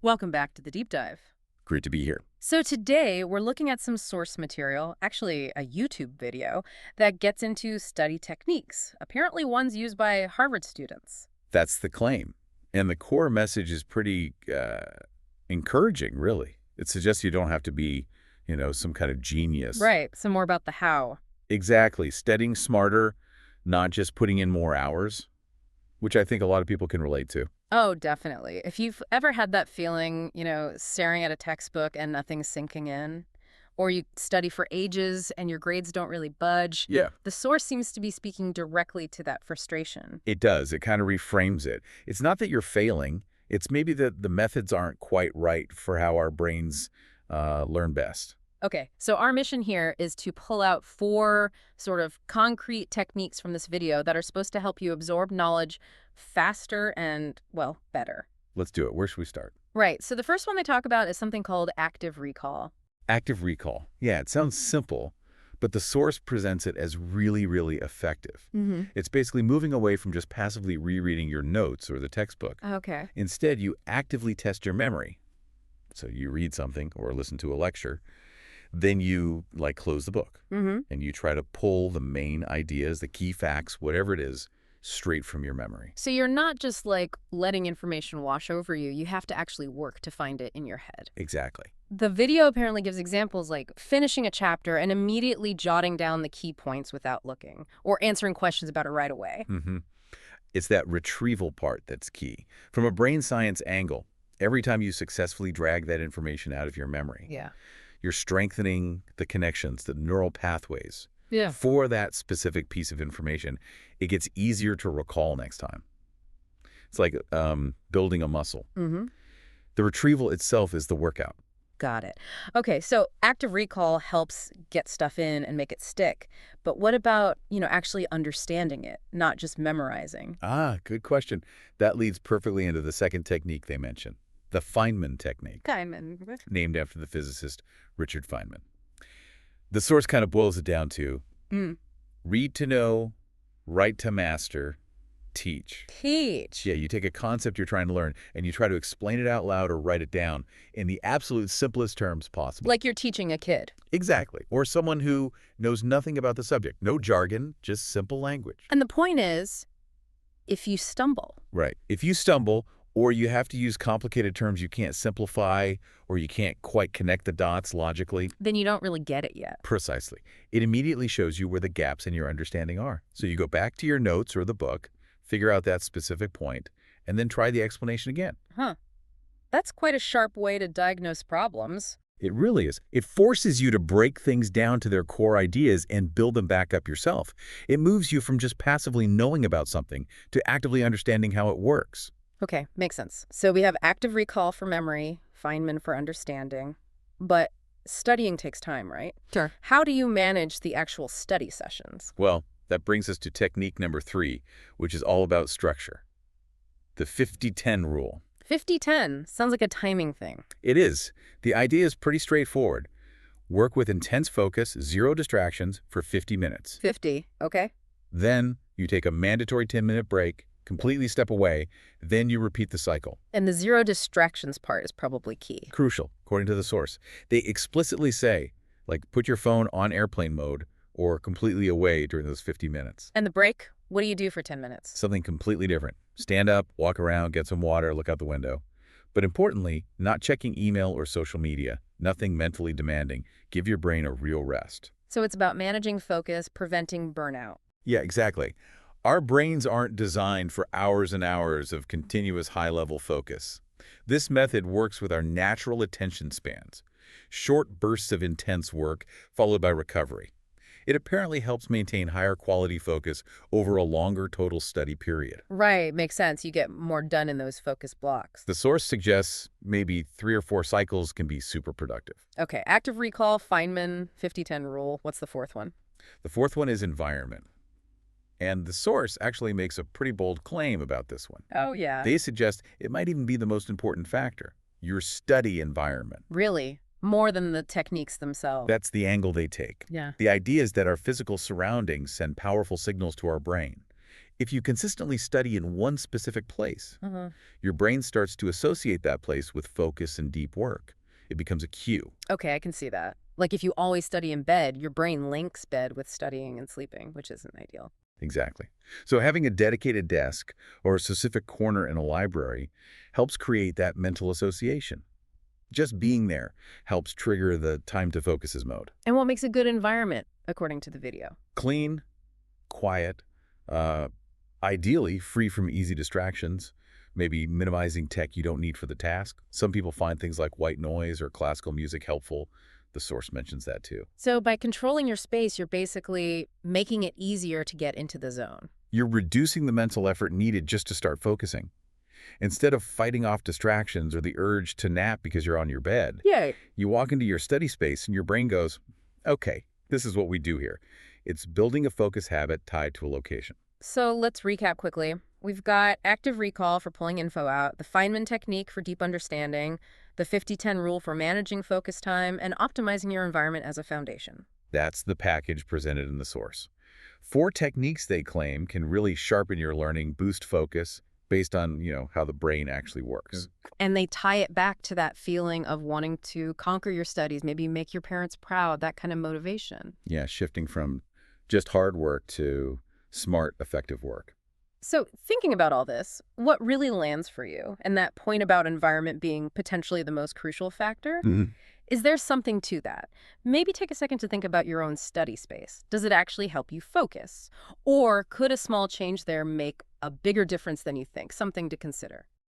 Welcome back to the Deep Dive. Great to be here. So today we're looking at some source material, actually a YouTube video, that gets into study techniques, apparently ones used by Harvard students. That's the claim. And the core message is pretty encouraging, really. It suggests you don't have to be, some kind of genius. Right, some more about the how. Exactly. Studying smarter, not just putting in more hours, which I think a lot of people can relate to. Oh, definitely. If you've ever had that feeling, staring at a textbook and nothing's sinking in, or you study for ages and your grades don't really budge, Yeah. the source seems to be speaking directly to that frustration. It does. It kind of reframes it. It's not that you're failing. It's maybe that the methods aren't quite right for how our brains learn best. Okay, so our mission here is to pull out 4 sort of concrete techniques from this video that are supposed to help you absorb knowledge faster and, well, better. Let's do it. Where should we start? Right, so the first one they talk about is something called active recall. Active recall. Yeah, it sounds simple, but the source presents it as really, really effective. It's basically moving away from just passively rereading your notes or the textbook. Okay. Instead, you actively test your memory. So you read something or listen to a lecture, then you close the book and you try to pull the main ideas, the key facts, whatever it is, straight from your memory. So you're not just letting information wash over you. You have to actually work to find it in your head. Exactly. The video apparently gives examples like finishing a chapter and immediately jotting down the key points without looking, or answering questions about it right away. It's that retrieval part that's key. From a brain science angle, every time you successfully drag that information out of your memory, Yeah. you're strengthening the connections, the neural pathways Yeah. for that specific piece of information. It gets easier to recall next time. It's like building a muscle. The retrieval itself is the workout. Got it. Okay, so active recall helps get stuff in and make it stick. But what about, actually understanding it, not just memorizing? Ah, good question. That leads perfectly into the second technique they mentioned, the Feynman technique, Feynman. named after the physicist Richard Feynman. The source kind of boils it down to read to know, write to master, teach. Teach. Yeah, you take a concept you're trying to learn and you try to explain it out loud or write it down in the absolute simplest terms possible. Like you're teaching a kid. Exactly. Or someone who knows nothing about the subject. No jargon, just simple language. And the point is, if you stumble. Right. If you stumble or you have to use complicated terms you can't simplify or you can't quite connect the dots logically. Then you don't really get it yet. Precisely. It immediately shows you where the gaps in your understanding are. So you go back to your notes or the book, figure out that specific point, and then try the explanation again. That's quite a sharp way to diagnose problems. It really is. It forces you to break things down to their core ideas and build them back up yourself. It moves you from just passively knowing about something to actively understanding how it works. Okay, makes sense. So we have active recall for memory, Feynman for understanding, but studying takes time, right? Sure. How do you manage the actual study sessions? Well, that brings us to technique number 3, which is all about structure. The 50-10 rule. 50-10 sounds like a timing thing. It is. The idea is pretty straightforward. Work with intense focus, 0 distractions for 50 minutes. 50, okay. Then you take a mandatory 10-minute break, completely step away, then you repeat the cycle. And the 0 distractions part is probably key. Crucial, according to the source. They explicitly say, put your phone on airplane mode or completely away during those 50 minutes. And the break? What do you do for 10 minutes? Something completely different. Stand up, walk around, get some water, look out the window. But importantly, not checking email or social media. Nothing mentally demanding. Give your brain a real rest. So it's about managing focus, preventing burnout. Yeah, exactly. Our brains aren't designed for hours and hours of continuous high-level focus. This method works with our natural attention spans. Short bursts of intense work followed by recovery. It apparently helps maintain higher quality focus over a longer total study period. Right, makes sense. You get more done in those focus blocks. The source suggests maybe 3 or 4 cycles can be super productive. Okay, active recall, Feynman, 50-10 rule. What's the 4th one? The 4th one is environment. And the source actually makes a pretty bold claim about this one. Oh, yeah. They suggest it might even be the most important factor, your study environment. Really? More than the techniques themselves. That's the angle they take. Yeah. The idea is that our physical surroundings send powerful signals to our brain. If you consistently study in one specific place, your brain starts to associate that place with focus and deep work. It becomes a cue. Okay, I can see that. Like if you always study in bed, your brain links bed with studying and sleeping, which isn't ideal. Exactly. So having a dedicated desk or a specific corner in a library helps create that mental association. Just being there helps trigger the time to focuses mode. And what makes a good environment, according to the video? Clean, quiet, uh, ideally free from easy distractions, maybe minimizing tech you don't need for the task. Some people find things like white noise or classical music helpful. The source mentions that too. So by controlling your space, you're basically making it easier to get into the zone. You're reducing the mental effort needed just to start focusing. Instead of fighting off distractions or the urge to nap because you're on your bed, Yay. you walk into your study space and your brain goes, okay, this is what we do here. It's building a focus habit tied to a location. So let's recap quickly. We've got active recall for pulling info out, the Feynman technique for deep understanding, the 50-10 rule for managing focus time, and optimizing your environment as a foundation. That's the package presented in the source. 4 techniques they claim can really sharpen your learning, boost focus, based on, how the brain actually works. And they tie it back to that feeling of wanting to conquer your studies, maybe make your parents proud, that kind of motivation. Yeah, shifting from just hard work to smart, effective work. So thinking about all this, what really lands for you, and that point about environment being potentially the most crucial factor? Is there something to that? Maybe take a second to think about your own study space. Does it actually help you focus? Or could a small change there make a bigger difference than you think? Something to consider.